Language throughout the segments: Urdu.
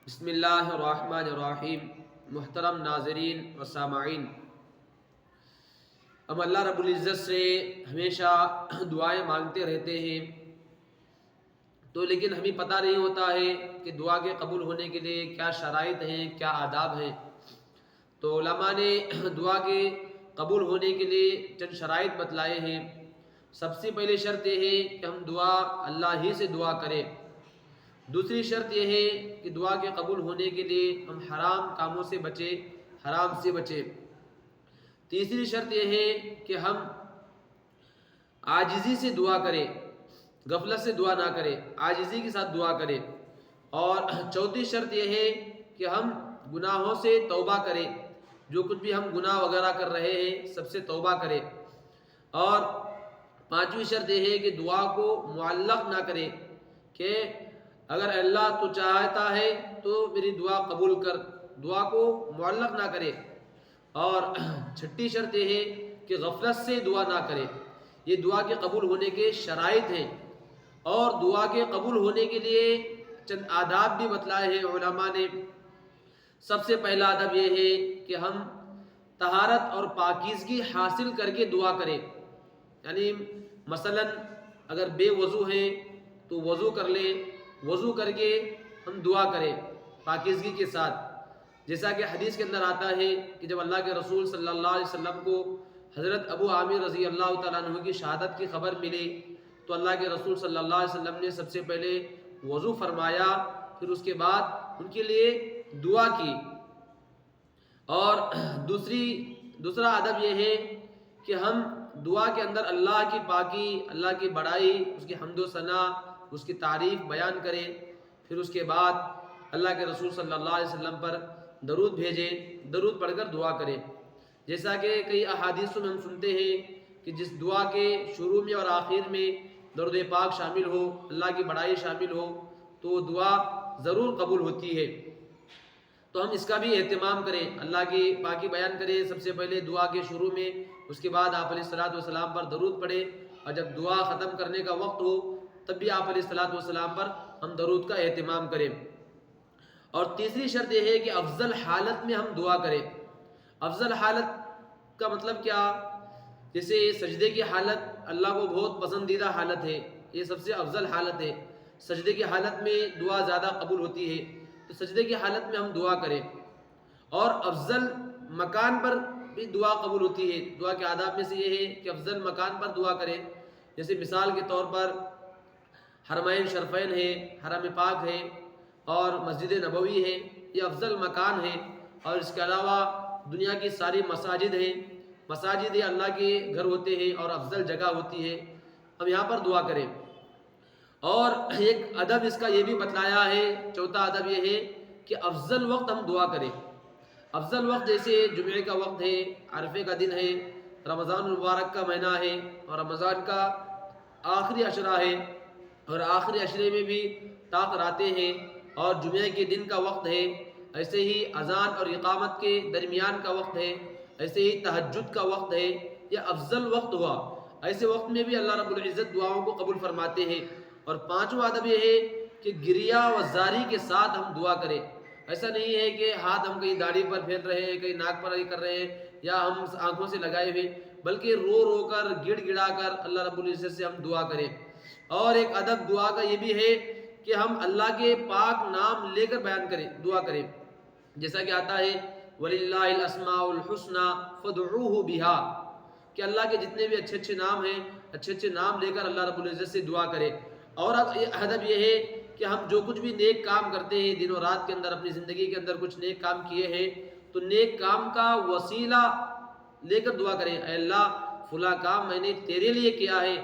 بسم اللہ الرحمن الرحیم۔ محترم ناظرین و سامعین، ہم اللہ رب العزت سے ہمیشہ دعائیں مانگتے رہتے ہیں، تو لیکن ہمیں پتہ نہیں ہوتا ہے کہ دعا کے قبول ہونے کے لیے کیا شرائط ہیں، کیا آداب ہیں۔ تو علماء نے دعا کے قبول ہونے کے لیے چند شرائط بتلائے ہیں۔ سب سے پہلی شرط یہ ہے کہ ہم دعا اللہ ہی سے دعا کریں۔ دوسری شرط یہ ہے کہ دعا کے قبول ہونے کے لیے ہم حرام کاموں سے بچیں، حرام سے بچیں۔ تیسری شرط یہ ہے کہ ہم عاجزی سے دعا کریں، غفلت سے دعا نہ کریں، عاجزی کے ساتھ دعا کریں۔ اور چوتھی شرط یہ ہے کہ ہم گناہوں سے توبہ کریں، جو کچھ بھی ہم گناہ وغیرہ کر رہے ہیں سب سے توبہ کریں۔ اور پانچویں شرط یہ ہے کہ دعا کو معلق نہ کریں، کہ اگر اللہ تو چاہتا ہے تو میری دعا قبول کر، دعا کو معلق نہ کرے۔ اور چھٹی شرط یہ ہے کہ غفلت سے دعا نہ کرے۔ یہ دعا کے قبول ہونے کے شرائط ہیں، اور دعا کے قبول ہونے کے لیے چند آداب بھی بتلائے ہیں علماء نے۔ سب سے پہلا ادب یہ ہے کہ ہم طہارت اور پاکیزگی حاصل کر کے دعا کریں، یعنی مثلا اگر بے وضو ہیں تو وضو کر لیں، وضو کر کے ہم دعا کریں پاکیزگی کے ساتھ۔ جیسا کہ حدیث کے اندر آتا ہے کہ جب اللہ کے رسول صلی اللہ علیہ وسلم کو حضرت ابو عامر رضی اللہ تعالیٰ عنہ کی شہادت کی خبر ملی، تو اللہ کے رسول صلی اللہ علیہ وسلم نے سب سے پہلے وضو فرمایا، پھر اس کے بعد ان کے لیے دعا کی۔ اور دوسرا ادب یہ ہے کہ ہم دعا کے اندر اللہ کی پاکی، اللہ کی بڑائی، اس کی حمد و ثنا، اس کی تعریف بیان کریں۔ پھر اس کے بعد اللہ کے رسول صلی اللہ علیہ وسلم پر درود بھیجیں، درود پڑھ کر دعا کریں۔ جیسا کہ کئی احادیث میں ہم سنتے ہیں کہ جس دعا کے شروع میں اور آخر میں درود پاک شامل ہو، اللہ کی بڑائی شامل ہو، تو دعا ضرور قبول ہوتی ہے۔ تو ہم اس کا بھی اہتمام کریں، اللہ کی پاکی بیان کریں سب سے پہلے دعا کے شروع میں، اس کے بعد آپ علیہ الصلوۃ والسلام پر درود پڑھیں، اور جب دعا ختم کرنے کا وقت ہو تب بھی آپ علیہ الصلوۃ والسلام پر ہم درود کا اہتمام کریں۔ اور تیسری شرط یہ ہے کہ افضل حالت میں ہم دعا کریں۔ افضل حالت کا مطلب کیا؟ جیسے سجدے کی حالت اللہ کو بہت پسندیدہ حالت ہے، یہ سب سے افضل حالت ہے۔ سجدے کی حالت میں دعا زیادہ قبول ہوتی ہے، تو سجدے کی حالت میں ہم دعا کریں۔ اور افضل مکان پر بھی دعا قبول ہوتی ہے۔ دعا کے آداب میں سے یہ ہے کہ افضل مکان پر دعا کریں، جیسے مثال کے طور پر حرمین شرفین ہے، حرم پاک ہے، اور مسجد نبوی ہے، یہ افضل مکان ہے۔ اور اس کے علاوہ دنیا کی ساری مساجد ہیں، مساجد یہ اللہ کے گھر ہوتے ہیں اور افضل جگہ ہوتی ہے، ہم یہاں پر دعا کریں۔ اور ایک ادب اس کا یہ بھی بتلایا ہے، چوتھا ادب یہ ہے کہ افضل وقت ہم دعا کریں۔ افضل وقت جیسے جمعے کا وقت ہے، عرفے کا دن ہے، رمضان المبارک کا مہینہ ہے، اور رمضان کا آخری عشرہ ہے، اور آخری عشرے میں بھی طاق راتیں ہیں، اور جمعے کے دن کا وقت ہے، ایسے ہی اذان اور اقامت کے درمیان کا وقت ہے، ایسے ہی تہجد کا وقت ہے، یہ افضل وقت ہوا۔ ایسے وقت میں بھی اللہ رب العزت دعاؤں کو قبول فرماتے ہیں۔ اور پانچواں ادب یہ ہے کہ گریہ و زاری کے ساتھ ہم دعا کریں۔ ایسا نہیں ہے کہ ہاتھ ہم کہیں داڑھی پر پھیر رہے ہیں، کہیں ناک پر کر رہے ہیں، یا ہم آنکھوں سے لگائے ہوئے، بلکہ رو رو کر گڑ گڑا کر اللہ رب العزت سے ہم دعا کریں۔ اور ایک ادب دعا کا یہ بھی ہے کہ ہم اللہ کے پاک نام لے کر بیان کریں، دعا کریں، جیسا کہ آتا ہے وَلِلَّهِ الْأَسْمَاءُ الْحُسْنَى فَادْعُوهُ بِهَا، کہ اللہ کے جتنے بھی اچھے اچھے نام ہیں، اچھے اچھے نام لے کر اللہ رب العزت سے دعا کریں۔ اور ادب یہ ہے کہ ہم جو کچھ بھی نیک کام کرتے ہیں، دن و رات کے اندر اپنی زندگی کے اندر کچھ نیک کام کیے ہیں، تو نیک کام کا وسیلہ لے کر دعا کریں۔ اے اللہ فلاں کام میں نے تیرے لیے کیا ہے،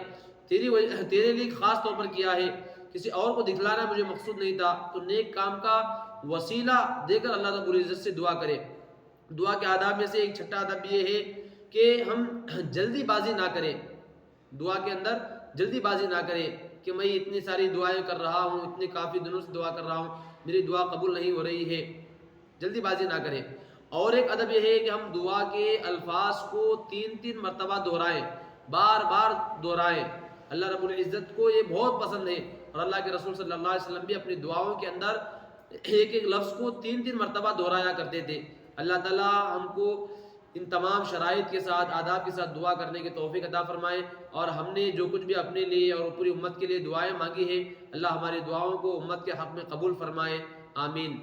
تیرے لیے خاص طور پر کیا ہے، کسی اور کو دکھلانا مجھے مقصود نہیں تھا، تو نیک کام کا وسیلہ دے کر اللہ رب العزت سے دعا کریں۔ دعا کے آداب میں سے ایک چھٹا ادب یہ ہے کہ ہم جلدی بازی نہ کریں، دعا کے اندر جلدی بازی نہ کریں کہ میں اتنی ساری دعائیں کر رہا ہوں، اتنے کافی دنوں سے دعا کر رہا ہوں، میری دعا قبول نہیں ہو رہی ہے، جلدی بازی نہ کریں۔ اور ایک ادب یہ ہے کہ ہم دعا کے الفاظ کو 3 مرتبہ دہرائیں، بار بار دہرائیں۔ اللہ رب العزت کو یہ بہت پسند ہے، اور اللہ کے رسول صلی اللہ علیہ وسلم بھی اپنی دعاؤں کے اندر ایک ایک لفظ کو 3 مرتبہ دہرایا کرتے تھے۔ اللہ تعالیٰ ہم کو ان تمام شرائط کے ساتھ، آداب کے ساتھ دعا کرنے کی توفیق عطا فرمائے، اور ہم نے جو کچھ بھی اپنے لیے اور پوری امت کے لیے دعائیں مانگی ہیں، اللہ ہماری دعاؤں کو امت کے حق میں قبول فرمائے، آمین۔